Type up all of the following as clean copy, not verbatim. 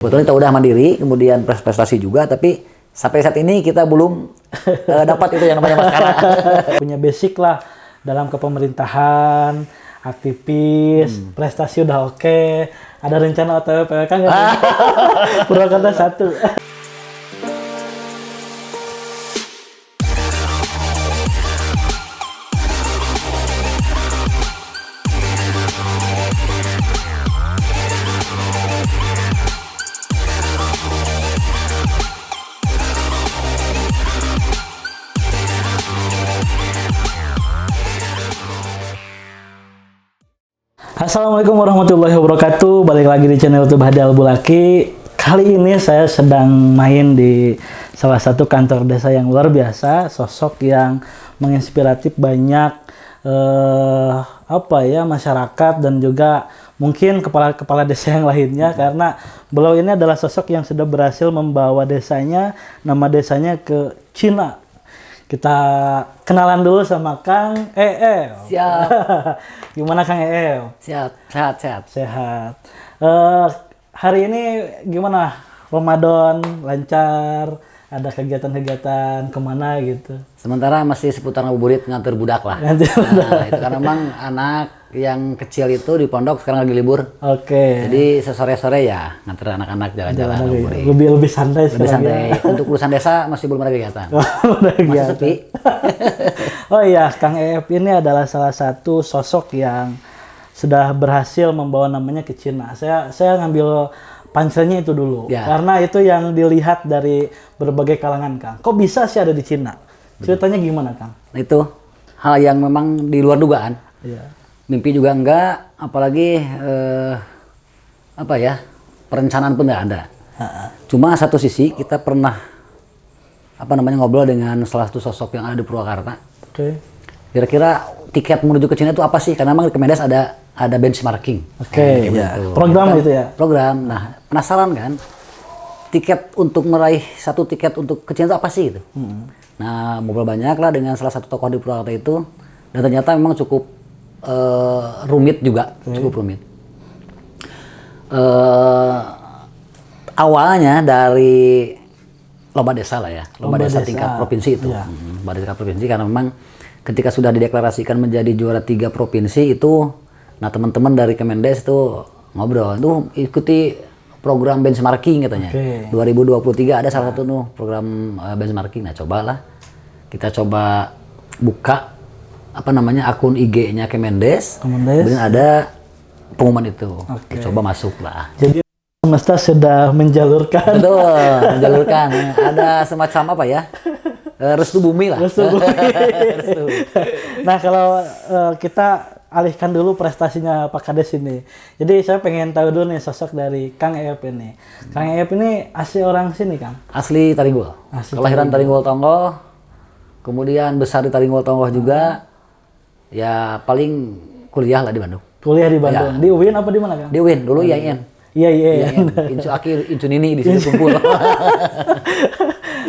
Kebetulan kita udah mandiri, kemudian prestasi juga, tapi sampai saat ini kita belum dapat itu yang namanya maskara. Punya basic lah dalam kepemerintahan, aktivis, prestasi udah oke. Ada rencana OTW PWK nggak? Purwakarta 1. Assalamualaikum warahmatullahi wabarakatuh. Balik lagi di channel YouTube Hadi Al-Bulaki. Kali ini saya sedang main di salah satu kantor desa yang luar biasa, sosok yang menginspiratif banyak masyarakat dan juga mungkin kepala desa yang lainnya, karena beliau ini adalah sosok yang sudah berhasil membawa nama desanya ke Cina. Kita kenalan dulu sama Kang EL. Siap. Gimana Kang EL? Siap, sehat. Sehat. Hari ini gimana? Ramadan lancar? Ada kegiatan-kegiatan kemana gitu? Sementara masih seputar ngabuburit nganter budak lah. Nganter budak. Itu karena memang anak yang kecil itu di pondok sekarang lagi libur. Oke. Jadi sore-sore ya nganter anak-anak jalan-jalan ngabuburit. Lebih santai. Lebih santai. Untuk urusan desa masih belum ada kegiatan. Masih sepi. Oh iya, Kang EF ini adalah salah satu sosok yang sudah berhasil membawa namanya ke Cina. Saya ngambil panselnya itu dulu, ya. Karena itu yang dilihat dari berbagai kalangan, Kang. Kok bisa sih ada di Cina? Ceritanya gimana, Kang? Itu hal yang memang di luar dugaan. Ya. Mimpi juga enggak, apalagi perencanaan pun enggak ada. Cuma satu sisi kita pernah ngobrol dengan salah satu sosok yang ada di Purwakarta. Oke. Kira-kira tiket menuju ke Cina itu apa sih? Karena memang di Kemendes ada benchmarking. Oke. Ya. Program itu ya. Program. Nah, penasaran kan? Tiket untuk meraih satu tiket untuk ke Cina itu apa sih itu? Nah, ngobrol banyak lah dengan salah satu tokoh di Purwakarta itu, dan ternyata memang cukup rumit juga, cukup rumit. Awalnya dari lomba desa lah ya, lomba desa tingkat provinsi itu. Ya. Lomba desa tingkat provinsi, karena memang ketika sudah dideklarasikan menjadi juara 3 provinsi itu, nah teman-teman dari Kemendes itu ngobrol, itu ikuti program benchmarking katanya. 2023 ada salah satu program benchmarking. Nah cobalah, kita coba buka akun IG-nya Kemendes, kemudian ada pengumuman itu. Coba masuk lah. Jadi semesta sudah menjalurkan. Betul, menjalurkan. Ada semacam restu bumi lah. Restu bumi. Nah, kalau kita alihkan dulu prestasinya Pak Kades ini. Jadi saya pengen tahu dulu nih sosok dari Kang EF ini. Kang EF ini asli orang sini, Kang? Asli Taringgol. Kelahiran Taringgol Tonggo, kemudian besar di Taringgol Tonggo juga. Ya paling kuliah lah di Bandung. Kuliah di Bandung. Ya. Di UIN apa di mana, Kang? Di UIN, dulu IAIN. IAIN. Incu Aki, Incu Nini di sini kumpul.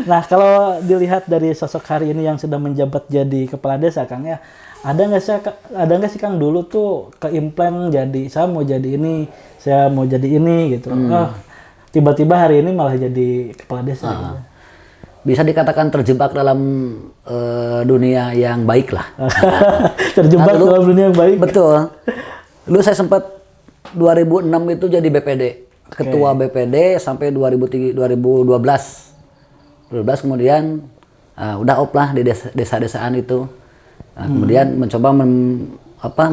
Nah, kalau dilihat dari sosok hari ini yang sudah menjabat jadi kepala desa, Kang ya, ada nggak sih Kang dulu tuh keimplan jadi saya mau jadi ini gitu. Tiba-tiba hari ini malah jadi kepala desa. Gitu. Bisa dikatakan terjebak dalam dunia yang baik lah. Terjebak dalam dunia yang baik. Betul. Dulu saya sempat 2006 itu jadi BPD, ketua BPD sampai 2012. Kemudian udah op lah di desa-desaan itu. Kemudian mencoba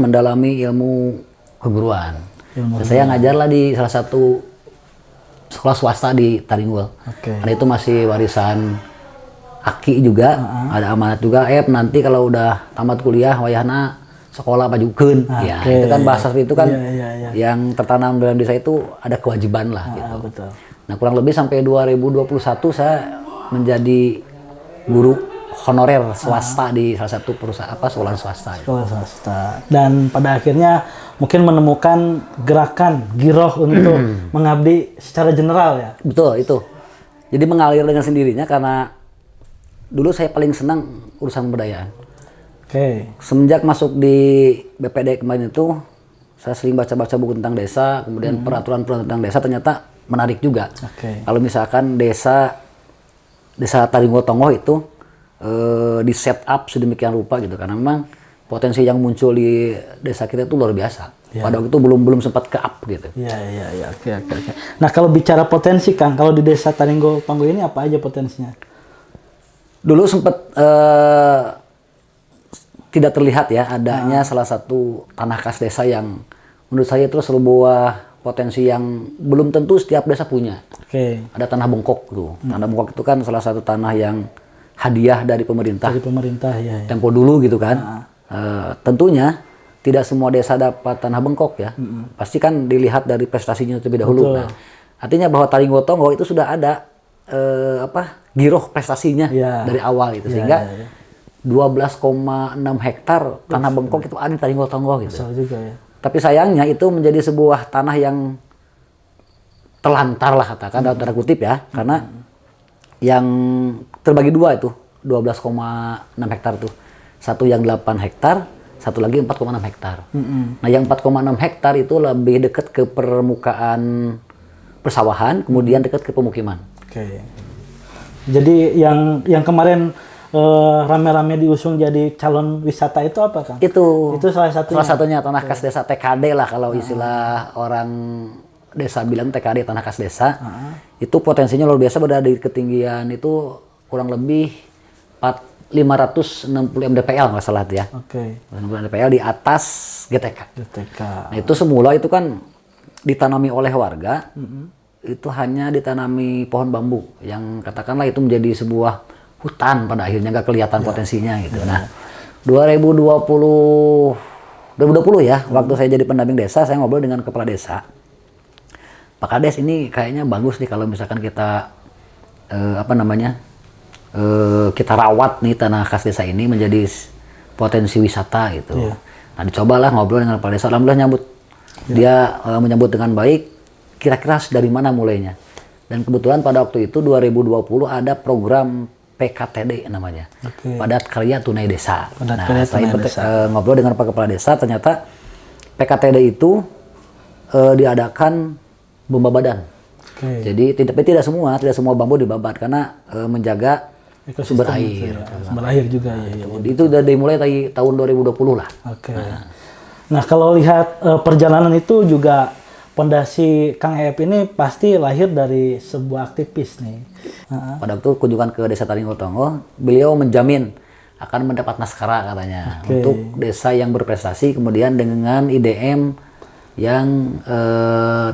mendalami ilmu keguruan. Saya ngajar lah di salah satu sekolah swasta di Taringgol. Karena itu masih warisan Aki juga, ada amanat juga. Nanti kalau udah tamat kuliah, wayahna sekolah pajukeun. Ya, itu kan bahasa seperti itu kan yang tertanam dalam desa itu ada kewajiban lah gitu. Betul. Nah, kurang lebih sampai 2021 saya menjadi guru honorer swasta di salah satu perusahaan sekolah swasta. Sekolah swasta. Dan pada akhirnya mungkin menemukan gerakan giroh untuk mengabdi secara general ya. Betul itu. Jadi mengalir dengan sendirinya karena dulu saya paling senang urusan kebudayaan. Semenjak masuk di BPD kemarin itu, saya sering baca-baca buku tentang desa, kemudian peraturan tentang desa, ternyata menarik juga. Oke. Kalau misalkan desa Taringotonggo itu di set up sedemikian rupa gitu, karena memang potensi yang muncul di desa kita itu luar biasa. Pada waktu itu belum sempat ke up gitu. Iya. Oke. Nah, kalau bicara potensi, Kang, kalau di desa Taringotonggo ini apa aja potensinya? Dulu sempat tidak terlihat ya adanya salah satu tanah kas desa yang menurut saya itu sebuah potensi yang belum tentu setiap desa punya. Oke. Ada tanah bengkok tuh. Tanah bengkok itu kan salah satu tanah yang hadiah dari pemerintah. Dari pemerintah, ya. Tempo dulu gitu kan. Tentunya tidak semua desa dapat tanah bengkok ya. Pasti kan dilihat dari prestasinya terlebih dahulu. Nah, artinya bahwa Taringotonggo itu sudah ada giroh prestasinya dari awal itu, sehingga 12,6 hektar tanah bengkok itu ada di Taringotonggo gitu. Besar juga ya. Tapi sayangnya itu menjadi sebuah tanah yang terlantar lah katakan dalam tanda kutip ya, karena yang terbagi dua itu 12,6 hektar tuh. Satu yang 8 hektar, satu lagi 4,6 hektar. Nah, yang 4,6 hektar itu lebih dekat ke permukaan persawahan, kemudian dekat ke pemukiman. Oke. Jadi yang kemarin rame-rame diusung jadi calon wisata itu apa, Kang? Itu salah satunya. Salah satunya tanah kas desa TKD lah kalau istilah orang desa bilang TKD, tanah kas desa. Itu potensinya luar biasa, berada di ketinggian itu kurang lebih 560 mdpl nggak salah ya. Oke. 560 mdpl di atas GTK. Nah, itu semula itu kan ditanami oleh warga. Itu hanya ditanami pohon bambu yang katakanlah itu menjadi sebuah hutan, pada akhirnya nggak kelihatan potensinya gitu. Nah, 2020 ya, waktu saya jadi pendamping desa, saya ngobrol dengan kepala desa. Pak Kades, ini kayaknya bagus nih kalau misalkan kita kita rawat nih tanah kas desa ini menjadi potensi wisata gitu. Nah, dicobalah ngobrol dengan kepala desa, alhamdulillah nyambut. Dia menyambut dengan baik. Kira-kira dari mana mulainya? Dan kebetulan pada waktu itu 2020 ada program PKTD namanya, Padat Karya Tunai Desa. Saya ngobrol dengan Pak Kepala Desa, ternyata PKTD itu diadakan bomba badan. Jadi tidak semua bambu dibabat karena menjaga sumber air. Sumber air juga ya. Jadi itu udah dimulai dari tahun 2020 lah. Nah, kalau lihat perjalanan itu juga pondasi Kang Eep ini pasti lahir dari sebuah aktivis nih. Pada waktu kunjungan ke desa Taringotonggo, beliau menjamin akan mendapat naskara katanya untuk desa yang berprestasi, kemudian dengan IDM yang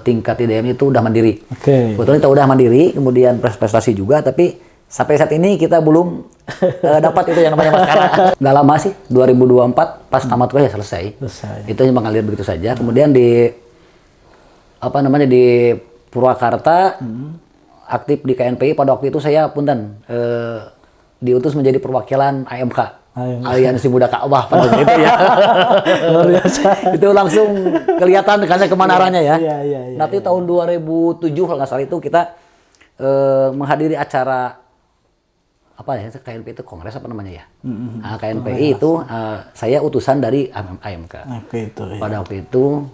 tingkat IDM itu udah mandiri. Kebetulan kita udah mandiri, kemudian prestasi juga, tapi sampai saat ini kita belum dapat itu yang namanya naskara. Nggak lama sih, 2024 pas tamat kuliah selesai. Itu hanya mengalir begitu saja. Kemudian di Purwakarta, aktif di KNPI. Pada waktu itu saya diutus menjadi perwakilan AMK, Aliansi Muda Ka'bah pada waktu itu ya. Luar biasa. Itu langsung kelihatan karena kemana arahnya ya. Nanti tahun 2007 kalau nggak salah itu kita menghadiri acara KNPI itu kongres apa namanya ya. KNPI itu saya utusan dari AMK. Pada waktu itu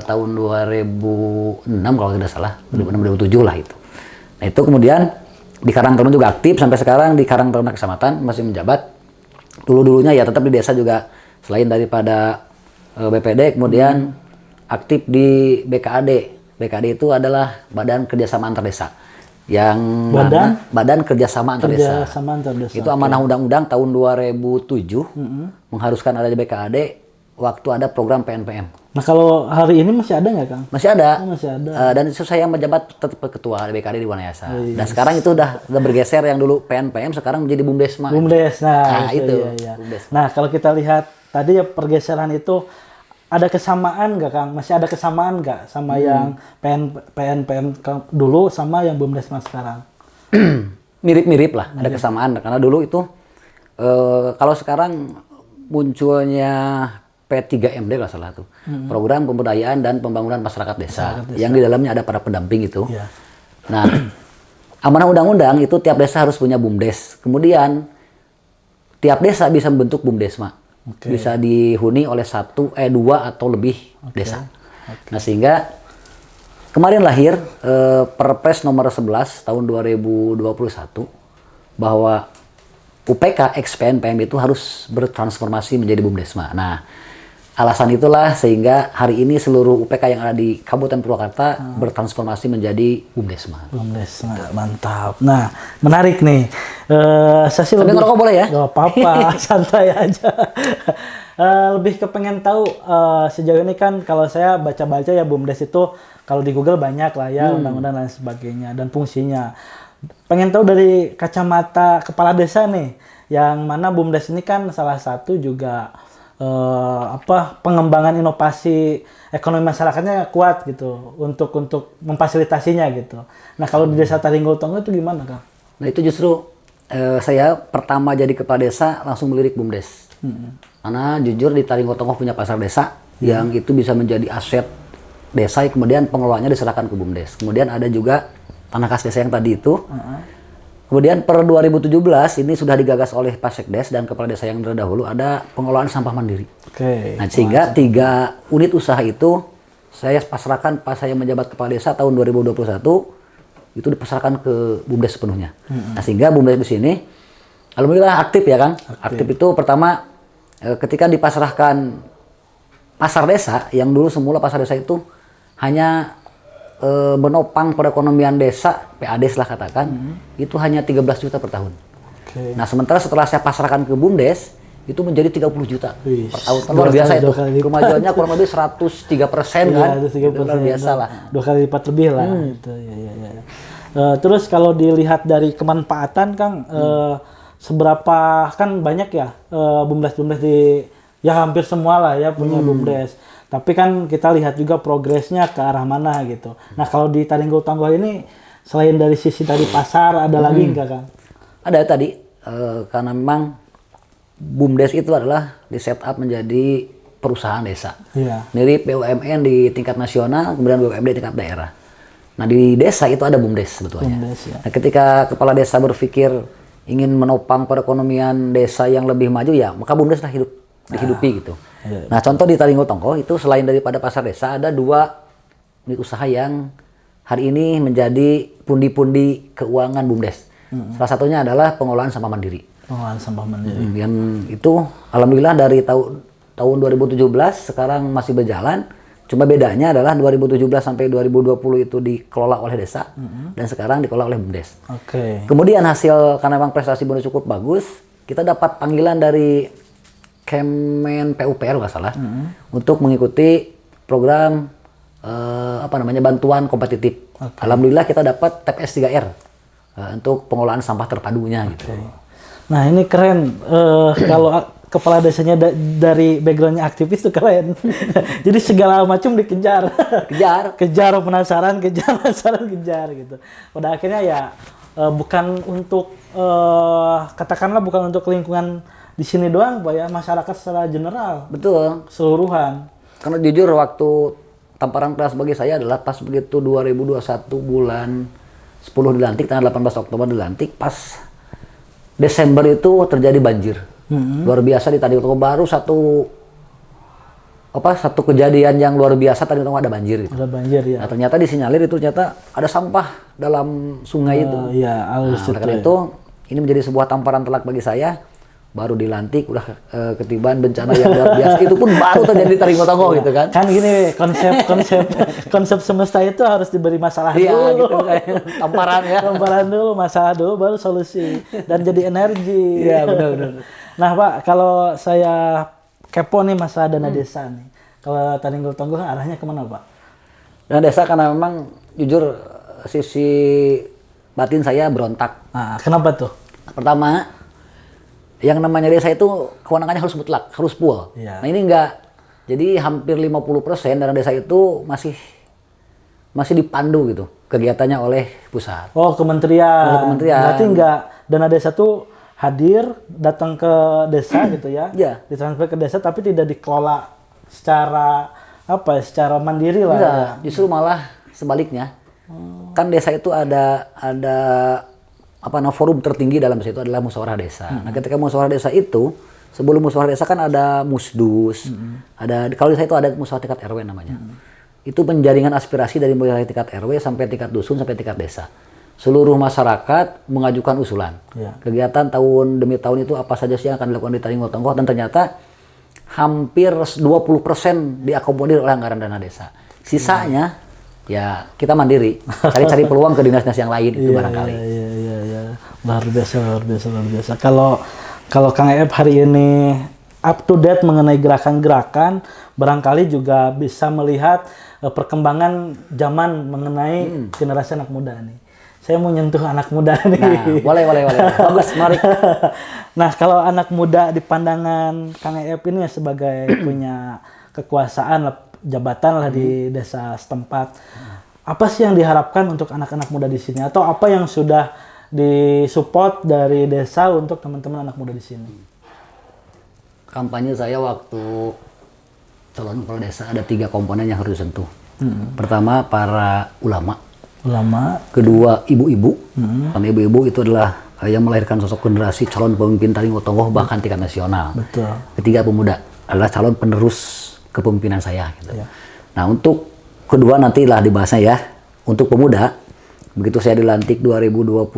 tahun 2006 kalau tidak salah, 2006-2007 lah itu. Nah, itu kemudian di Karang Taruna juga aktif sampai sekarang di Karang Taruna Kecamatan masih menjabat. Dulunya ya tetap di desa juga, selain daripada BPD, kemudian aktif di BKAD. BKAD itu adalah Badan Kerjasama Antar Desa. Yang Badan Kerjasama Antar Desa. Itu amanah undang-undang tahun 2007 mengharuskan ada di BKAD waktu ada program PNPM. Nah, kalau hari ini masih ada nggak, Kang? Masih ada. Masih ada. Dan itu saya menjabat tetap ketua BKD di Wanayasa. Dan sekarang itu udah bergeser, yang dulu PNPM sekarang menjadi Bumdesma. Bumdes. Nah, itu. Bumdesma. Nah, kalau kita lihat tadi ya pergeseran itu ada kesamaan nggak, Kang? Masih ada kesamaan nggak sama yang PNPM dulu sama yang Bumdesma sekarang? Mirip-mirip lah, ada kesamaan. Karena dulu itu kalau sekarang munculnya P3MD kalau salah tuh, Program Pemberdayaan dan Pembangunan Masyarakat Desa, yang di dalamnya ada para pendamping itu. Nah, amanah undang-undang itu tiap desa harus punya bumdes. Kemudian tiap desa bisa membentuk bumdesma, bisa dihuni oleh 2 atau lebih desa. Nah, sehingga kemarin lahir Perpres nomor 11 tahun 2021 bahwa UPK ex PNPM itu harus bertransformasi menjadi BUMDesma. Nah, alasan itulah sehingga hari ini seluruh UPK yang ada di Kabupaten Purwakarta bertransformasi menjadi BUMDesma. BUMDesma, mantap. Nah, menarik nih. Saya sih Sambil ngerokok boleh ya? Gak apa-apa, santai aja. Lebih kepengen tahu sejauh ini kan kalau saya baca-baca ya BUMDes itu kalau di Google banyak lah ya undang-undang dan sebagainya dan fungsinya. Pengen tahu dari kacamata kepala desa nih, yang mana BUMDes ini kan salah satu juga pengembangan inovasi ekonomi masyarakatnya kuat gitu untuk memfasilitasinya gitu. Nah kalau di Desa Taringgol Tonggo itu gimana Kang? Nah itu justru saya pertama jadi kepala desa langsung melirik BUMDes. Karena jujur di Taringgol Tonggo punya pasar desa yang itu bisa menjadi aset desa, kemudian pengelolaannya diserahkan ke BUMDes. Kemudian ada juga tanah kas desa yang tadi itu. Kemudian per 2017 ini sudah digagas oleh Pasekdes dan kepala desa yang terdahulu ada pengelolaan sampah mandiri. Nah, sehingga 3 unit usaha itu saya pasrahkan pas saya menjabat kepala desa tahun 2021 itu dipasarkan ke BUMDes sepenuhnya. Nah, sehingga BUMDes di sini alhamdulillah aktif ya Kang. Aktif itu pertama ketika dipasrahkan pasar desa yang dulu semula pasar desa itu hanya menopang perekonomian desa, PADes lah katakan, itu hanya 13 juta per tahun. Nah sementara setelah saya pasrahkan ke BUMDes, itu menjadi 30 juta per tahun. Luar biasa itu. Kemajuannya kurang lebih 103% kan. Luar biasa lah. 2 kali lipat lebih lah. Gitu. Terus kalau dilihat dari kemanfaatan Kang, seberapa kan banyak ya BUMDes di ya hampir semua lah ya punya BUMDes. Tapi kan kita lihat juga progresnya ke arah mana gitu. Nah kalau di Taringgol Tonggo ini selain dari sisi tadi pasar ada lagi enggak Kang? Ada tadi karena memang BUMDes itu adalah di setup menjadi perusahaan desa. Mirip BUMN di tingkat nasional, kemudian BUMD di tingkat daerah. Nah di desa itu ada BUMDes sebetulnya. Nah ketika kepala desa berpikir ingin menopang perekonomian desa yang lebih maju ya maka BUMDes lah dihidupi gitu. Nah contoh di Taringgol Tonggo itu selain daripada pasar desa ada 2 unit usaha yang hari ini menjadi pundi-pundi keuangan BUMDes. Salah satunya adalah pengelolaan sampah mandiri. Pengelolaan sampah mandiri. Yang itu alhamdulillah dari tahun 2017 sekarang masih berjalan. Cuma bedanya adalah 2017 sampai 2020 itu dikelola oleh desa dan sekarang dikelola oleh BUMDes. Kemudian hasil karena memang prestasi BUMDes cukup bagus, kita dapat panggilan dari Kemen PUPR nggak salah untuk mengikuti program bantuan kompetitif. Alhamdulillah kita dapat TPS 3R untuk pengelolaan sampah terpadunya gitu. Nah ini keren kalau kepala desanya dari backgroundnya aktivis tuh keren. Jadi segala macam dikejar, kejar penasaran kejar gitu. Pada akhirnya ya bukan untuk katakanlah bukan untuk lingkungan di sini doang, Pak ya, masyarakat secara general. Betul. Keseluruhan. Karena jujur waktu tamparan keras bagi saya adalah pas begitu 2021 bulan 10 dilantik, tanggal 18 Oktober dilantik, pas Desember itu terjadi banjir. Luar biasa di Taringgol Tonggo baru satu kejadian yang luar biasa tadi ada banjir gitu. Ada banjir ya. Nah, ternyata disinyalir itu ternyata ada sampah dalam sungai itu. Iya, karena itu ini menjadi sebuah tamparan telak bagi saya. Baru dilantik udah ketibaan bencana yang luar biasa. Itu pun baru terjadi di Taringgol Tonggo gitu kan. Kan gini konsep semesta itu harus diberi masalah dulu. Gitu kayak tamparan ya. Tamparan dulu, masalah dulu baru solusi dan jadi energi. Iya, benar. Nah, Pak, kalau saya kepo nih masalah dana desa nih. Kalau Taringgol Tonggo arahnya kemana, Pak? Dana desa karena memang jujur sisi batin saya berontak. Nah, kenapa tuh? Pertama, yang namanya desa itu kewenangannya harus mutlak, harus full. Nah ini enggak. Jadi hampir 50% dana desa itu masih dipandu gitu kegiatannya oleh pusat. Oh, kementerian. Berarti enggak, dana desa tuh hadir, datang ke desa gitu ya. Ditransfer ke desa tapi tidak dikelola secara mandiri lah. Enggak, justru malah sebaliknya. Kan desa itu ada forum tertinggi dalam desa itu adalah musyawarah desa. Nah, ketika musyawarah desa itu, sebelum musyawarah desa kan ada musdus, ada kalau di desa itu ada musyawarah tingkat RW namanya. itu penjaringan aspirasi dari mulai tingkat RW sampai tingkat dusun sampai tingkat desa. Seluruh masyarakat mengajukan usulan. Kegiatan tahun demi tahun itu apa saja sih yang akan dilakukan di Taringotonggo, dan ternyata hampir 20% diakomodir oleh anggaran dana desa. Sisanya ya kita mandiri, cari-cari peluang ke dinas-dinas yang lain itu barangkali. Iya. Luar biasa. Kalau Kang Eep hari ini up to date mengenai gerakan-gerakan, barangkali juga bisa melihat perkembangan zaman mengenai generasi anak muda nih. Saya mau nyentuh anak muda nih. Nah, boleh. Bagus, mari. Nah, kalau anak muda di pandangan Kang Eep ini ya sebagai punya kekuasaan, jabatan lah di desa setempat. Apa sih yang diharapkan untuk anak-anak muda di sini? Atau apa yang sudah disupport dari desa untuk teman-teman anak muda di sini? Kampanye saya waktu calon kepala desa ada 3 komponen yang harus disentuh. Pertama, para ulama. Kedua, ibu-ibu. Karena ibu-ibu itu adalah yang melahirkan sosok generasi calon pemimpin Taringotonggo bahkan tingkat nasional. Betul. Ketiga, pemuda adalah calon penerus kepemimpinan saya. Gitu. Nah, untuk kedua nantilah dibahasnya ya. Untuk pemuda, begitu saya dilantik 2021,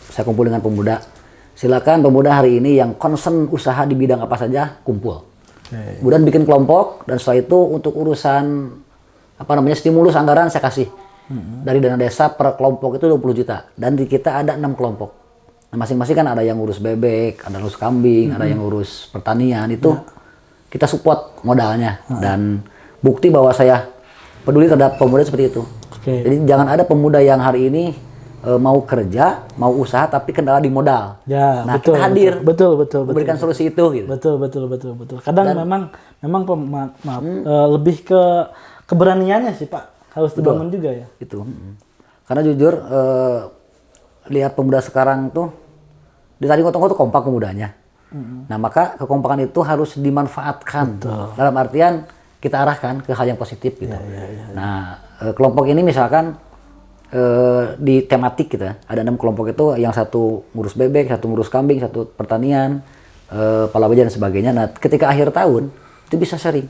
saya kumpul dengan pemuda. Silakan pemuda hari ini yang concern usaha di bidang apa saja kumpul. Kemudian bikin kelompok, dan setelah itu untuk urusan stimulus anggaran saya kasih. Dari dana desa per kelompok itu 20 juta. Dan di kita ada 6 kelompok. Nah, masing-masing kan ada yang ngurus bebek, ada yang ngurus kambing, ada yang ngurus pertanian. Itu kita support modalnya. Dan bukti bahwa saya peduli terhadap pemuda seperti itu. Jadi jangan ada pemuda yang hari ini mau kerja, mau usaha, tapi kendala di modal. Nah, betul, kita hadir. Betul. Memberikan solusi itu. Gitu. Betul. Kadang memang lebih ke keberaniannya sih Pak. Harus dibangun juga ya. Itu. Karena jujur lihat pemuda sekarang tuh di Taringotonggo tuh kompak pemudanya. Nah, maka kekompakan itu harus dimanfaatkan. Dalam artian kita arahkan ke hal yang positif gitu. Nah, kelompok ini misalkan di tematik gitu ya. Ada 6 kelompok itu, yang satu ngurus bebek, satu ngurus kambing, satu pertanian, palawajan dan sebagainya. Nah, ketika akhir tahun itu bisa sharing.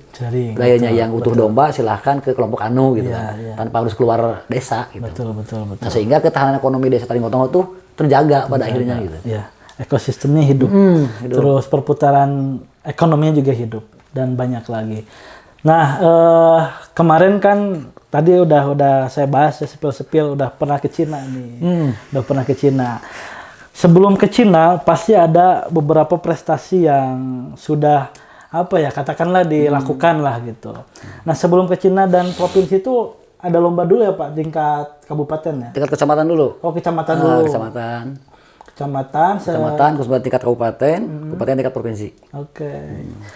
Gayanya yang utuh domba silahkan ke kelompok anu gitu tanpa harus keluar desa gitu. Betul. Nah, sehingga ketahanan ekonomi desa Taringotonggo tuh terjaga pada akhirnya gitu. Ekosistemnya hidup. Terus perputaran ekonominya juga hidup dan banyak lagi. Nah, kemarin kan tadi udah saya bahas ya, sepil udah pernah ke Cina nih. Udah pernah ke Cina. Sebelum ke Cina pasti ada beberapa prestasi yang sudah katakanlah dilakukan lah gitu. Nah, sebelum ke Cina dan provinsi itu ada lomba dulu ya Pak, tingkat kabupaten ya? Tingkat kecamatan dulu. Oh, kecamatan dulu. Kecamatan, kemudian tingkat kabupaten, kabupaten tingkat provinsi.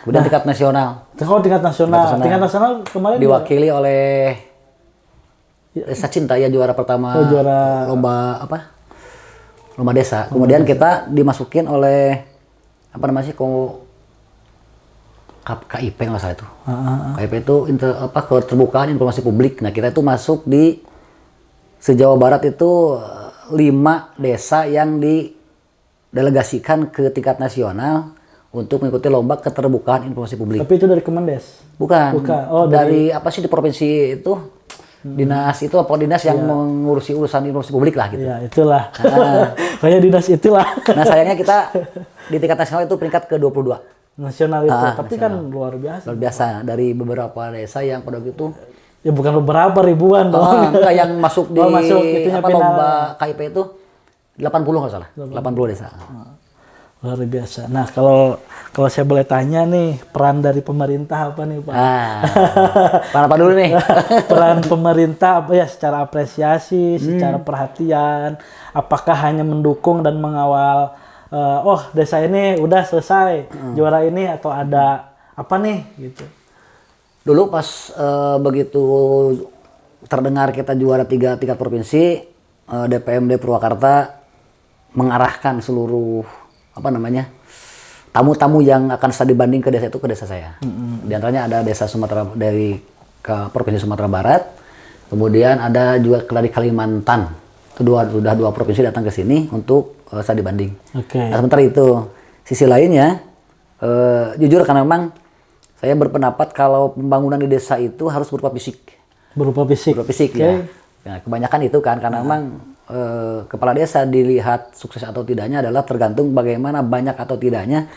Kemudian tingkat nasional. Tingkat nasional. Tingkat nasional kemarin diwakili oleh Desa Cinta ya, juara pertama. Lomba desa. Kemudian kita dimasukin oleh KIP nggak salah itu. KIP itu keterbukaan informasi publik. Nah, kita itu masuk di se-Jawa Barat itu 5 desa yang didelegasikan ke tingkat nasional untuk mengikuti lomba keterbukaan informasi publik. Tapi itu dari Kemendes? Bukan. Oh, dari di provinsi itu dinas itu dinas yang mengurusi urusan informasi publik lah gitu. Ya, itulah. Kayak dinas itulah. Nah, sayangnya kita di tingkat nasional itu peringkat ke-22. Nasional itu, tapi nasional. Kan luar biasa. Luar biasa, dari beberapa desa yang pada itu ya bukan beberapa, ribuan dong. Yang masuk di lomba KIP itu 80 nggak salah, 80 desa. Luar biasa. Nah, kalau saya boleh tanya nih, peran dari pemerintah apa nih Pak? Peran apa dulu nih? Peran pemerintah apa ya, secara apresiasi, secara perhatian, apakah hanya mendukung dan mengawal desa ini udah selesai juara ini, atau ada apa nih gitu? Dulu pas begitu terdengar kita juara 3 tingkat provinsi, DPMD Purwakarta mengarahkan seluruh tamu-tamu yang akan studi banding ke desa itu ke desa saya. Di antaranya ada desa Sumatera dari provinsi Sumatera Barat, kemudian ada juga dari Kalimantan. Sudah 2 provinsi datang ke sini untuk studi banding. Nah, sementara itu sisi lainnya jujur karena memang Saya berpendapat kalau pembangunan di desa itu harus berupa fisik. Berupa fisik. Berupa fisik ya. Nah, kebanyakan itu kan karena memang kepala desa dilihat sukses atau tidaknya adalah tergantung bagaimana banyak atau tidaknya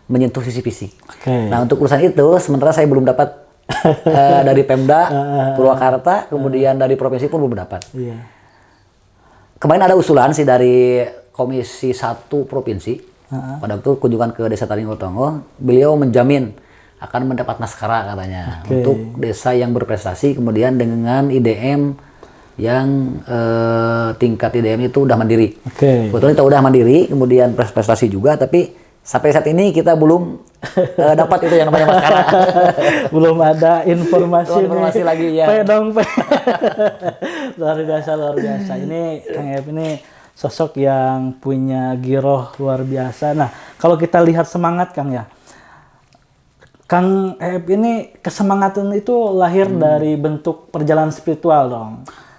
menyentuh sisi fisik. Nah, untuk urusan itu sementara saya belum dapat dari Pemda Purwakarta, kemudian dari provinsi pun belum dapat. Kemarin ada usulan sih dari Komisi 1 Provinsi. Pada waktu kunjungan ke Desa Taringgotongo, beliau menjamin akan mendapat naskara katanya untuk desa yang berprestasi, kemudian dengan IDM yang tingkat IDM itu udah mandiri. Kebetulan kita udah mandiri, kemudian prestasi juga, tapi sampai saat ini kita belum dapat itu yang namanya naskara. Belum ada informasi lagi ya. Luar biasa. Ini Kang Eep ini sosok yang punya giroh luar biasa. Nah, kalau kita lihat semangat Kang ya, Kang Eep ini kesemangatan itu lahir dari bentuk perjalanan spiritual dong.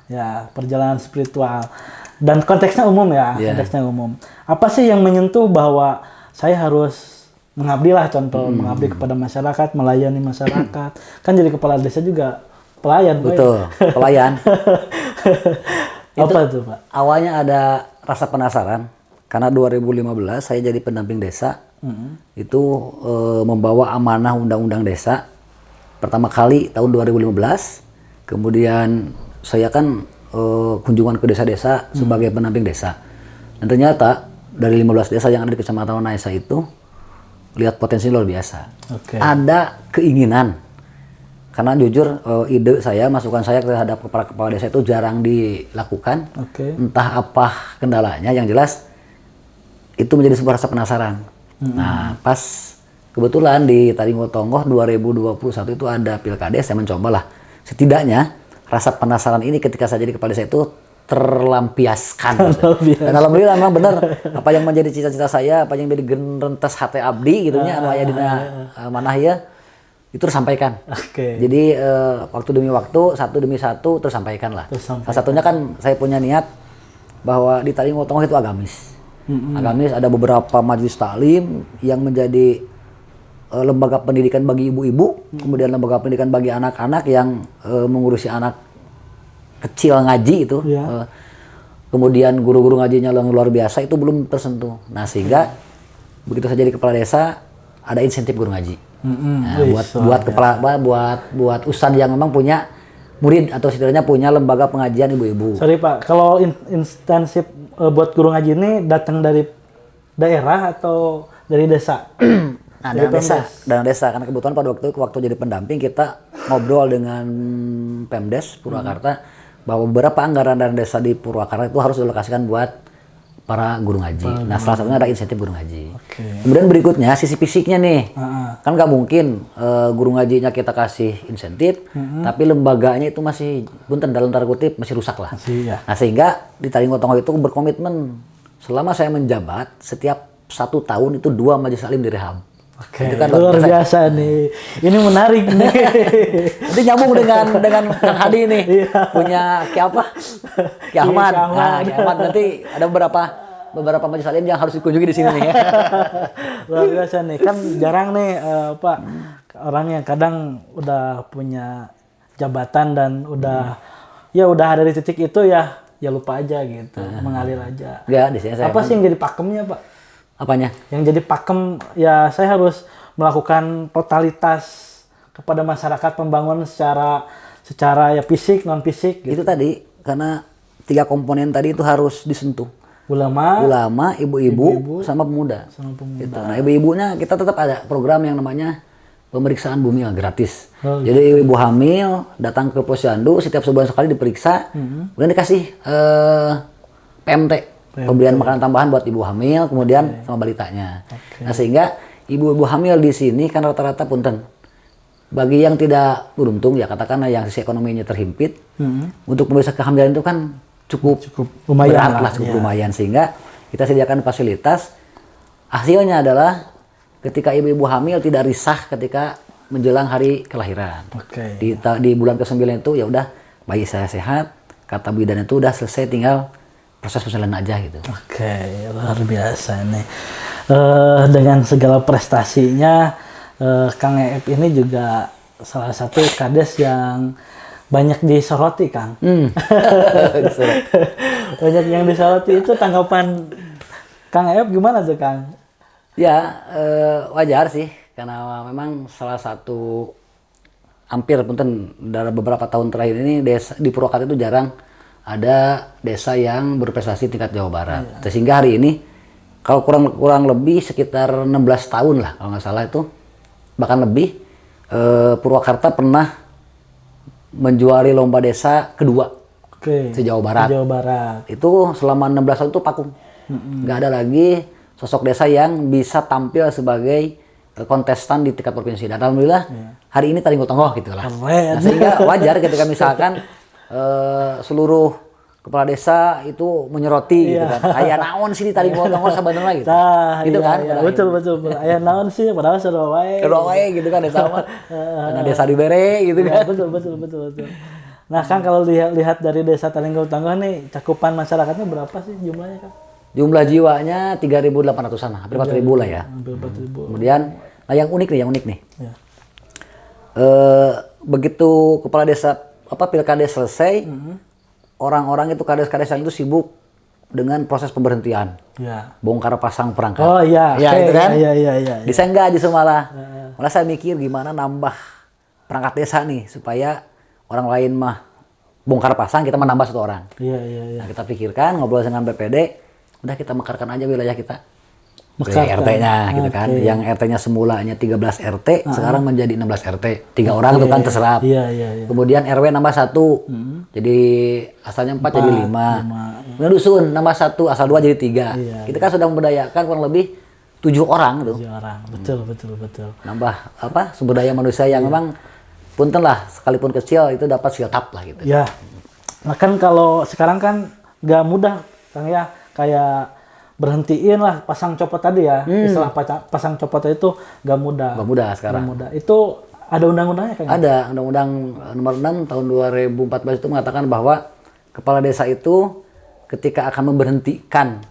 Ya, perjalanan spiritual. Dan konteksnya umum ya, konteksnya umum. Apa sih yang menyentuh bahwa saya harus mengabdi lah, contoh mengabdi kepada masyarakat, melayani masyarakat. Kan jadi kepala desa juga pelayan. Betul, pelayan. Apa itu Pak? Awalnya ada rasa penasaran karena 2015 saya jadi pendamping desa. Itu membawa amanah undang-undang desa pertama kali tahun 2015. Kemudian saya kan kunjungan ke desa-desa sebagai pendamping desa. Dan ternyata dari 15 desa yang ada di Kecamatan Naisa itu lihat potensi luar biasa. Ada keinginan. Karena jujur ide saya, masukan saya terhadap kepala desa itu jarang dilakukan. Entah apa kendalanya, yang jelas itu menjadi sebuah rasa penasaran. Nah, pas kebetulan di Taringgotongo 2021 itu ada pilkades, saya mencobalah. Setidaknya rasa penasaran ini ketika saya jadi kepala desa itu terlampiaskan. Dan alhamdulillah memang benar apa yang menjadi cita-cita saya, apa yang menjadi genrentes hati abdi gitunya, anu aya dina manah ya, itu tersampaikan. Jadi waktu demi waktu, satu demi satu tersampaikan lah. Salah satunya kan saya punya niat bahwa di Taringgotongo itu agamis. Agamis ada beberapa majelis taklim yang menjadi lembaga pendidikan bagi ibu-ibu, kemudian lembaga pendidikan bagi anak-anak yang mengurusi anak kecil ngaji itu. Kemudian guru-guru ngajinya yang luar biasa itu belum tersentuh. Nah, sehingga begitu saya jadi kepala desa ada insentif guru ngaji. Buat ustadz yang memang punya murid atau setidaknya punya lembaga pengajian ibu-ibu. Sorry Pak, kalau intensif buat guru ngaji ini datang dari daerah atau dari desa? Nah, dari desa, karena kebetulan pada waktu jadi pendamping kita ngobrol dengan Pemdes Purwakarta bahwa beberapa anggaran dari desa di Purwakarta itu harus dilokasikan buat para guru ngaji. Nah, salah satunya ada insentif guru ngaji. Kemudian berikutnya sisi fisiknya nih, kan nggak mungkin guru ngajinya kita kasih insentif, tapi lembaganya itu masih punten dalam tanda kutip masih rusak lah. Nah, sehingga di Taringgotongo itu berkomitmen selama saya menjabat setiap 1 tahun itu 2 majelis taklim direhab. Itu kan luar biasa nih. Ini menarik nih. Nanti nyambung dengan Kang Hadi nih. Punya Ki apa? Ki Ahmad. Nah, Ki Ahmad nanti ada beberapa majelis taklim yang harus dikunjungi di sini nih ya. Luar biasa nih. Kan jarang nih Pak orang yang kadang udah punya jabatan dan udah ada di titik itu ya lupa aja gitu, mengalir aja. Ya, di sini saya. Apa sih yang jadi pakemnya, Pak? Apanya? Yang jadi pakem ya saya harus melakukan totalitas kepada masyarakat, pembangunan secara ya fisik, non fisik gitu. Itu tadi karena 3 komponen tadi itu harus disentuh. Ulama, ibu-ibu sama pemuda. Gitu. Nah, ibu-ibunya kita tetap ada program yang namanya pemeriksaan bumil gratis. Jadi ibu hamil datang ke posyandu setiap sebulan sekali diperiksa, kemudian dikasih PMT. Pemberian makanan tambahan buat ibu hamil, kemudian sama balitanya. Nah, sehingga ibu-ibu hamil di sini kan rata-rata punten. Bagi yang tidak beruntung ya katakanlah yang sisi ekonominya terhimpit, untuk pemirsa kehamilan itu kan cukup lumayan berat lah, lumayan, sehingga kita sediakan fasilitas. Hasilnya adalah ketika ibu-ibu hamil tidak risah ketika menjelang hari kelahiran. Di bulan ke-9 itu ya udah bayi saya sehat, kata bidan itu udah selesai, tinggal proses persalinan aja gitu. Luar biasa nih. Dengan segala prestasinya Kang Eep ini juga salah satu kades yang banyak disoroti, Kang. Banyak yang disoroti. Itu tanggapan Kang Eep gimana tuh, Kang? Ya, wajar sih, karena memang salah satu hampir punten dalam beberapa tahun terakhir ini desa di Purwakarta itu jarang ada desa yang berprestasi tingkat Jawa Barat. Sehingga hari ini kalau kurang lebih sekitar 16 tahun lah kalau nggak salah itu, bahkan lebih, Purwakarta pernah menjuari lomba desa kedua se-Jawa Barat. Jawa Barat. Itu selama 16 tahun itu vakum. Nggak ada lagi sosok desa yang bisa tampil sebagai kontestan di tingkat provinsi. Dan alhamdulillah hari ini Taringgo Tonggo gitu lah. Nah, sehingga wajar ketika misalkan seluruh kepala desa itu menyoroti gitu kan. Aya naon sih di Taringgo Tonggo sabenerna gitu. Gitu kan. Iya. Betul. Aya naon sih padahal seru wae. Seru wae gitu kan desa mah. Karena desa dibere gitu kan. Betul. Nah, Kang, kalau lihat dari desa Taringgo Tonggo nih, cakupan masyarakatnya berapa sih jumlahnya, Kang? Jumlah jiwanya 3.800-an, hampir 4.000 lah ya. Hampir 4.000. Kemudian, nah yang unik nih. Ya. Begitu kepala desa pilkades selesai, orang-orang itu kades-kades yang itu sibuk dengan proses pemberhentian, bongkar pasang perangkat. Oh iya, ya itu kan. Iya. Bisa enggak justru malah saya mikir gimana nambah perangkat desa nih supaya orang lain mah bongkar pasang, kita menambah 1 orang. Iya. Nah, kita pikirkan, ngobrol dengan BPD, udah kita mekarkan aja wilayah kita. RT-nya gitu kan. Yang RT-nya semulanya 13 RT, sekarang menjadi 16 RT. 3 orang itu kan terserap. Iya. Kemudian RW nambah 1. Jadi asalnya 4 jadi 5. Kemudian dusun nambah 1, asal 2 jadi 3. Kita kan sudah memberdayakan kurang lebih 7 orang tuh. 7 orang. Betul. Nambah sumber daya manusia yang memang punten lah, sekalipun kecil itu dapat siltap lah gitu. Ya. Nah, kan kalau sekarang kan nggak mudah, Kang ya, kayak berhentiin lah pasang copot tadi ya. Istilah pasang copot itu nggak mudah. Nggak mudah sekarang. Nggak mudah. Itu ada undang-undangnya, Kang? Ada, Undang-Undang Nomor 6 tahun 2014 itu mengatakan bahwa kepala desa itu ketika akan memberhentikan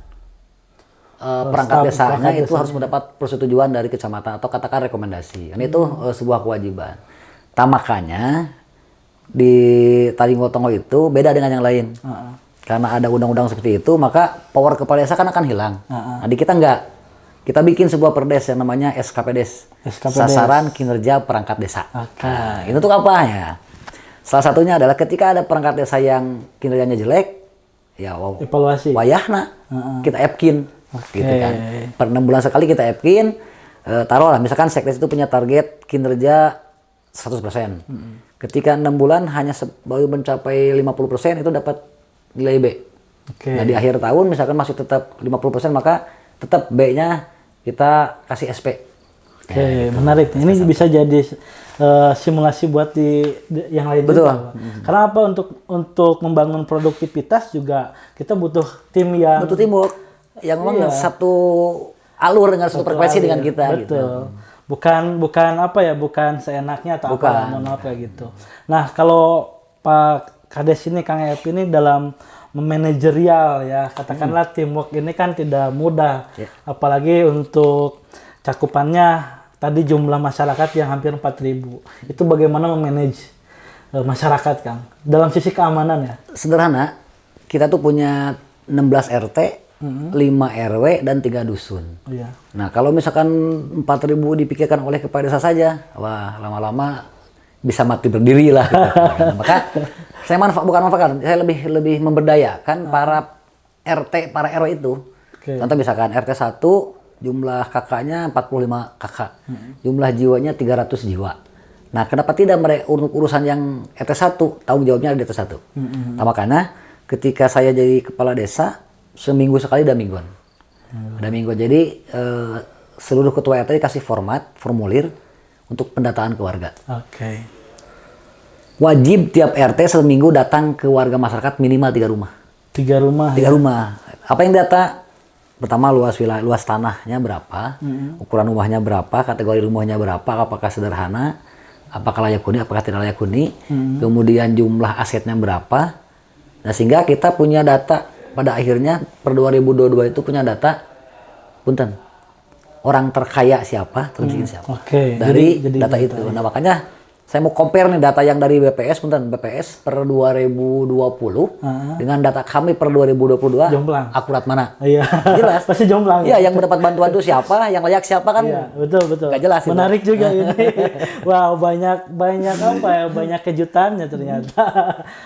perangkat desanya itu harus mendapat persetujuan dari kecamatan atau katakan rekomendasi. Dan itu sebuah kewajiban. Makanya di Taringgo Tonggo itu beda dengan yang lain. Karena ada undang-undang seperti itu, maka power kepala desa kan akan hilang. Nah, di kita enggak. Kita bikin sebuah perdes yang namanya SKPDes. Sasaran Kinerja Perangkat Desa. Nah, itu tuh apa ya? Salah satunya adalah ketika ada perangkat desa yang kinerjanya jelek, ya evaluasi. Wayahna kita epkin. Gitu kan. Per 6 bulan sekali kita epkin. Taruhlah misalkan Sekdes itu punya target kinerja 100%. Ketika 6 bulan hanya baru mencapai 50%, itu dapat nilai B. Nah, di akhir tahun misalkan masih tetap 50%, maka tetap B-nya kita kasih SP. Gitu. Menarik. Ini bisa jadi simulasi buat yang lain. Betul. Juga. Karena apa? Untuk membangun produktivitas juga kita butuh tim yang butuh teamwork yang memang satu alur dengan satu frekuensi dengan kita. Betul. Gitu. Bukan apa ya? Bukan seenaknya atau apa gitu. Nah, kalau Pak Kades ini, Kang Eep ini dalam memanajerial ya, katakanlah teamwork ini kan tidak mudah. Apalagi untuk cakupannya tadi jumlah masyarakat yang hampir 4.000. Itu bagaimana memanage masyarakat, Kang? Dalam sisi keamanan ya? Sederhana, kita tuh punya 16 RT, 5 RW, dan 3 dusun. Nah, kalau misalkan 4.000 dipikirkan oleh kepala desa saja, wah lama-lama bisa mati berdiri lah. Gitu. Nah, maka saya bukan manfaatkan, saya lebih memberdayakan para RT, para RW itu. Contoh misalkan RT 1 jumlah kakaknya 45 kakak, jumlah jiwanya 300 jiwa. Nah, kenapa tidak urusan yang RT 1 tanggung jawabnya ada di RT 1? Nah, makanya ketika saya jadi kepala desa, seminggu sekali ada mingguan. Ada mingguan. Jadi seluruh ketua RT dikasih formulir untuk pendataan keluarga. Wajib tiap RT seminggu datang ke warga masyarakat minimal 3 rumah. 3 rumah. 3 rumah. Apa yang data? Pertama luas tanahnya berapa, ukuran rumahnya berapa, kategori rumahnya berapa, apakah sederhana, apakah layak huni, apakah tidak layak huni, kemudian jumlah asetnya berapa. Nah, sehingga kita punya data pada akhirnya per 2022 itu punya data, punten, orang terkaya siapa, termiskin siapa. Oke. Dari Jadi data itu. Nah, makanya saya mau compare nih data yang dari BPS per 2020 dengan data kami per 2022. Jomplang. Akurat mana? Iya. Jelas. Pasti jomplang. Iya, yang mendapat bantuan itu siapa, yang layak siapa kan? Iya, betul. Gak jelas. Menarik itu juga ini. Wow, banyak apa ya? Banyak kejutannya ternyata.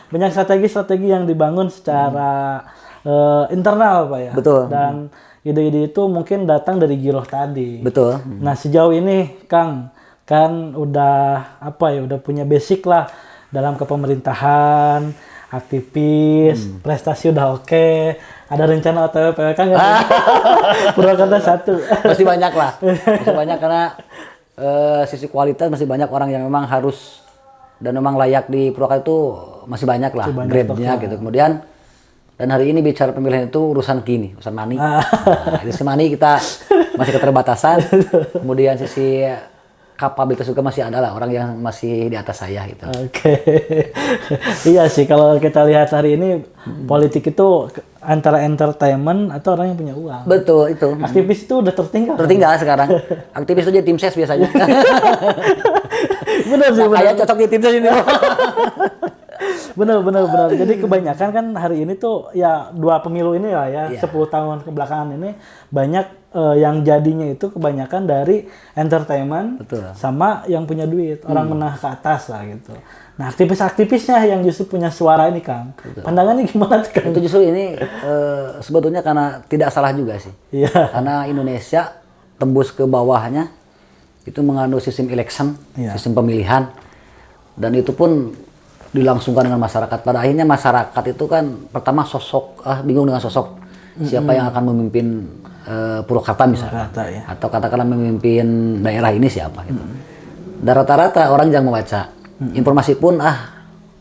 Banyak strategi-strategi yang dibangun secara internal, Pak ya. Betul. Dan ide-ide itu mungkin datang dari Giroh tadi. Betul. Nah, sejauh ini Kang kan udah udah punya basic lah dalam kepemerintahan, aktivis, prestasi udah oke. Ada rencana OTW PWK nggak? Purwakarta 1. Masih banyak lah. Masih banyak karena sisi kualitas masih banyak orang yang memang harus dan memang layak di Purwakarta itu masih banyak lah grade-nya gitu. Kemudian dan hari ini bicara pemilihan itu urusan money. Nah, sisi money kita masih keterbatasan. Kemudian sisi kapabilitas juga masih ada lah orang yang masih di atas saya gitu. Oke. Iya sih kalau kita lihat hari ini politik itu antara entertainment atau orang yang punya uang. Betul itu. Aktivis itu udah tertinggal. Tertinggal sekarang. Aktivis itu jadi tim ses biasanya. Benar sih. Kayak cocok di tim ses ini. Benar. Jadi kebanyakan kan hari ini tuh ya 2 pemilu ini lah ya, 10 tahun kebelakangan ini banyak yang jadinya itu kebanyakan dari entertainment. Betul. Sama yang punya duit, orang menengah ke atas lah gitu. Nah, aktivis-aktivisnya yang justru punya suara ini, Kang. Betul. Pandangannya gimana tuh, Kang? Itu justru ini sebetulnya karena tidak salah juga sih. Iya. Karena Indonesia tembus ke bawahnya itu mengandung sistem election, sistem pemilihan, dan itu pun dilangsungkan dengan masyarakat. Pada akhirnya masyarakat itu kan pertama bingung dengan sosok siapa yang akan memimpin Purwakarta misalnya, ya. Atau katakanlah memimpin daerah ini siapa gitu. Dan rata-rata orang jangan membaca informasi pun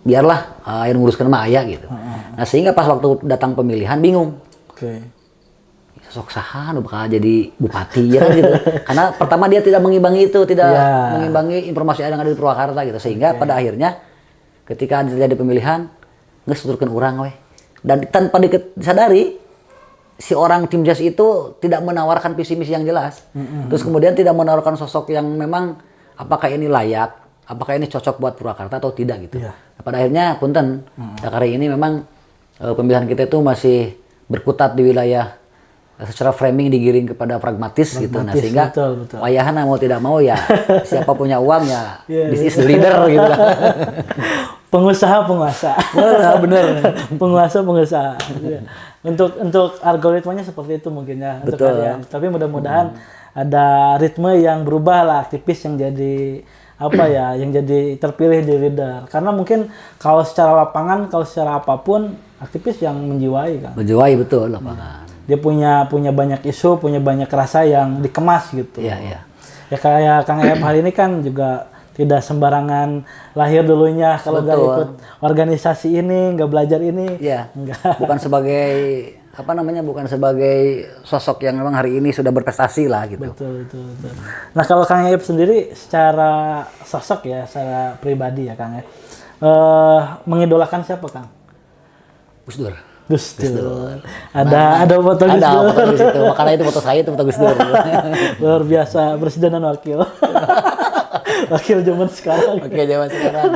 biarlah yang nguruskan sama ayah gitu. Nah sehingga pas waktu datang pemilihan bingung. Oke. Sosok saha bakal jadi bupati ya kan gitu. Karena pertama dia tidak mengimbangi itu, mengimbangi informasi yang ada di Purwakarta gitu. Sehingga pada akhirnya ketika terjadi pemilihan nggak seturkan orang weh. Dan tanpa disadari si orang tim jas itu tidak menawarkan visi misi yang jelas. Terus kemudian tidak menawarkan sosok yang memang apakah ini layak, apakah ini cocok buat Purwakarta atau tidak gitu. Pada akhirnya punten, hari ini memang pemilihan kita itu masih berkutat di wilayah secara framing digiring kepada pragmatis gitu. Nah sehingga betul. wayahana mau tidak mau ya siapa punya uang ya this is the leader gitu kan. Pengusaha. Bener. Pengusaha. Untuk algoritmanya seperti itu mungkin ya untuk kalian. Tapi mudah-mudahan ada ritme yang berubah lah, aktivis yang jadi yang jadi terpilih di leader. Karena mungkin kalau secara lapangan, kalau secara apapun aktivis yang menjiwai kan. Menjiwai betul lapangan. Dia punya banyak isu, punya banyak rasa yang dikemas gitu. Iya. Ya kayak Kang Ep hari ini kan juga tidak sembarangan lahir dulunya kalau nggak ikut organisasi ini, nggak belajar ini. Iya. Enggak. Bukan sebagai sosok yang memang hari ini sudah berprestasi lah gitu. Betul. Nah kalau Kang Ep sendiri secara sosok ya, secara pribadi ya Kang Ep, mengidolakan siapa Kang? Gus Dur. Ada foto Gus Dur. Ada foto di situ. Makanya itu foto saya itu foto Gus Dur. Luar biasa, presiden dan wakil. Wakil zaman sekarang. Oke, zaman sekarang.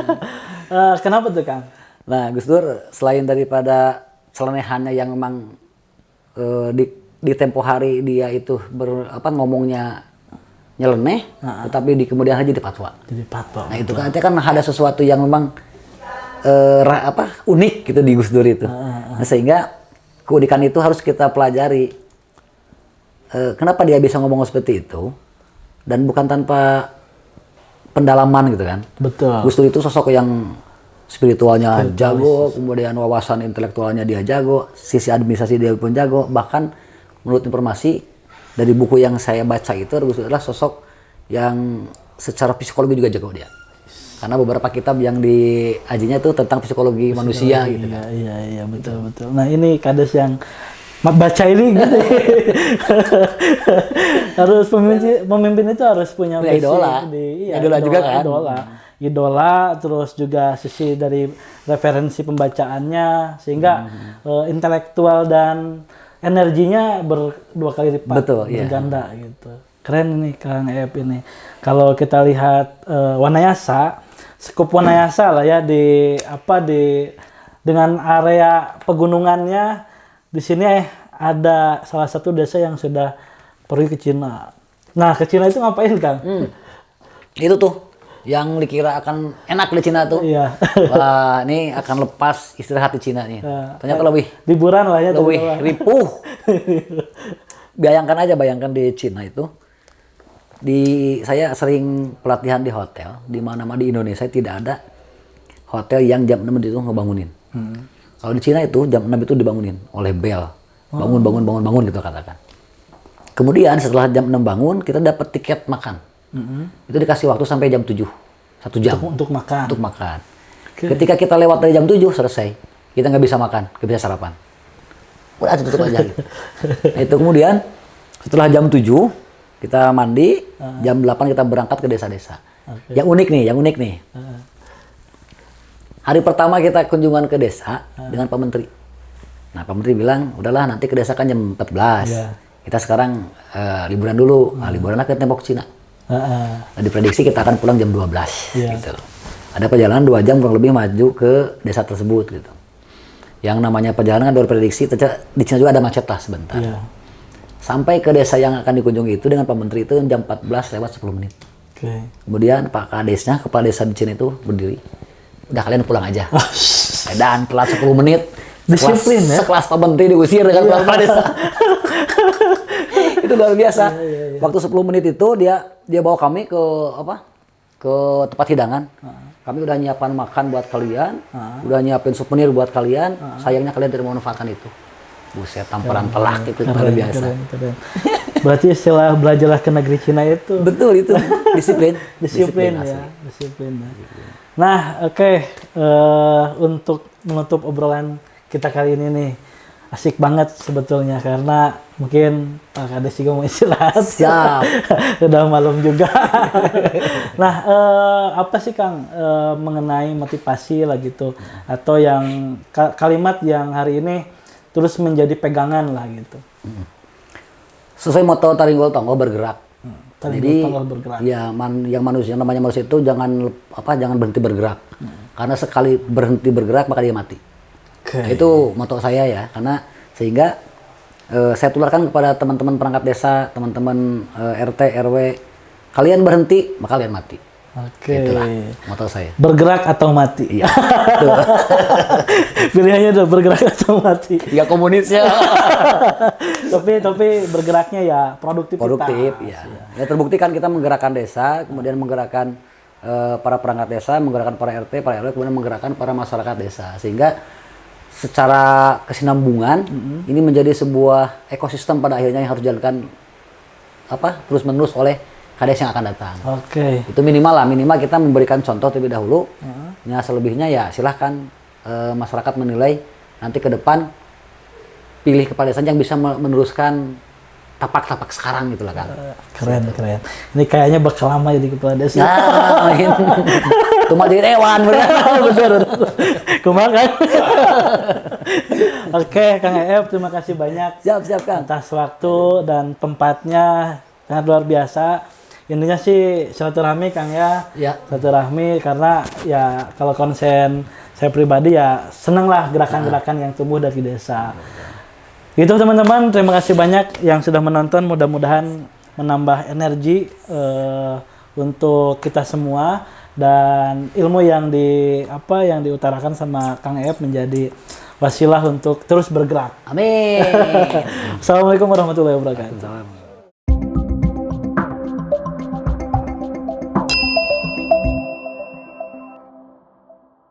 Kenapa tuh Kang? Nah, Gus Dur selain daripada selenehannya yang memang di tempo hari dia itu ngomongnya nyeleneh, tetapi di kemudian hari jadi fatwa. Nah, itu kan ada sesuatu yang memang unik gitu di Gus Dur itu. Nah, sehingga keunikan itu harus kita pelajari. Kenapa dia bisa ngomong seperti itu dan bukan tanpa pendalaman gitu kan. Betul. Gus Dur itu sosok yang spiritualnya jago, kemudian wawasan intelektualnya dia jago, sisi administrasi dia pun jago. Bahkan menurut informasi dari buku yang saya baca itu Gus Dur adalah sosok yang secara psikologi juga jago dia. Karena beberapa kitab yang diajinya itu tentang psikologi manusia gitu kan. Iya, betul. Nah, ini kades yang baca ini gitu. Harus pemimpin itu harus punya idola. Idola juga kan. Idola, terus juga sisi dari referensi pembacaannya sehingga intelektual dan energinya berdua kali lipat, berganda gitu. Keren nih Kang Ep ini. Kalau kita lihat Wanayasa, skup Wanayasa lah ya dengan area pegunungannya di sini ada salah satu desa yang sudah pergi ke Cina. Nah, ke Cina itu ngapain, Kang? Itu tuh yang dikira akan enak di Cina tuh. Iya. Wah, ini akan lepas istirahat di Cina nih. Ternyata lebih liburan lah ya. Lebih ripuh. Bayangkan di Cina itu. Saya sering pelatihan di hotel, di mana-mana di Indonesia tidak ada hotel yang jam 6 itu ngebangunin. Kalau di Cina itu jam 6 itu dibangunin oleh bel. Bangun gitu katakan. Kemudian setelah jam 6 bangun, kita dapat tiket makan. Itu dikasih waktu sampai jam 7. 1 jam. Untuk makan. Untuk makan. Okay. Ketika kita lewat dari jam 7, selesai. Kita nggak bisa makan, nggak bisa sarapan. Udah tutup aja gitu. Nah, itu kemudian setelah jam 7, kita mandi, jam 8 kita berangkat ke desa-desa. Okay. Yang unik nih. Hari pertama kita kunjungan ke desa dengan Pak Menteri. Nah, Pak Menteri bilang, udahlah nanti ke desa kan jam 14. Yeah. Kita sekarang liburan dulu. Nah, liburanlah ke tembok Cina. Nah, diprediksi kita akan pulang jam 12 gitu. Ada perjalanan 2 jam kurang lebih maju ke desa tersebut gitu. Yang namanya perjalanan kan prediksi di Cina juga ada macet lah sebentar. Sampai ke desa yang akan dikunjungi itu dengan Pak Menteri itu jam 14 lewat 10 menit. Kemudian Pak Kadesnya, kepala desa di Cina itu berdiri. Udah kalian pulang aja. Dan telat 10 menit. Disiplin ya. Sekelas Pak Menteri diusir dengan kepala desa. Itu luar biasa. Waktu 10 menit itu dia bawa kami ke tempat hidangan. Kami udah nyiapin makan buat kalian, udah nyiapin souvenir buat kalian. Sayangnya kalian tidak memanfaatkan itu. Buset, tamparan telak itu luar biasa. Keren. Berarti istilah belajarlah ke negeri Cina itu. Betul itu. Disiplin. Disiplin. Nah, oke. Untuk menutup obrolan kita kali ini nih, asik banget sebetulnya karena mungkin Pak Kades juga mau istirahat. Siap. Udah malam juga. Nah, apa sih Kang mengenai motivasi lah gitu, atau yang kalimat yang hari ini terus menjadi pegangan lah gitu. Sesuai moto Taringgol Tonggo bergerak. Jadi bergerak. Ya yang namanya manusia itu jangan berhenti bergerak. Karena sekali berhenti bergerak maka dia mati. Okay. Itu moto saya ya, karena sehingga saya tularkan kepada teman-teman perangkat desa, teman-teman RT, RW, kalian berhenti maka kalian mati. Oke. Itulah moto saya. Bergerak atau mati. Iya. Pilihannya udah bergerak atau mati. Ya komunis ya. tapi bergeraknya ya produktif. Ya. Ya terbukti kan kita menggerakkan desa, kemudian menggerakkan para perangkat desa, menggerakkan para RT, para RW, kemudian menggerakkan para masyarakat desa, sehingga secara kesinambungan ini menjadi sebuah ekosistem pada akhirnya yang harus dijalankan terus menerus oleh kades yang akan datang. Oke. Itu minimal kita memberikan contoh terlebih dahulu. Ya selebihnya ya silahkan masyarakat menilai nanti ke depan pilih kepala desa yang bisa meneruskan tapak-tapak sekarang gitulah kan. Keren. Ini kayaknya bakal lama jadi kepala desa. Nah, cuma jadi dewan bener. Kumaha kan? Oke, Kang Ep, terima kasih banyak. Siap Kang. Atas waktu dan tempatnya sangat luar biasa. Intinya sih silaturahmi Kang ya. Silaturahmi karena ya kalau konsen saya pribadi ya seneng lah gerakan-gerakan yang tumbuh dari desa. Gitu teman-teman, terima kasih banyak yang sudah menonton. Mudah-mudahan menambah energi untuk kita semua dan ilmu yang diutarakan sama Kang Ep menjadi wasilah untuk terus bergerak. Amin. Assalamualaikum warahmatullahi wabarakatuh.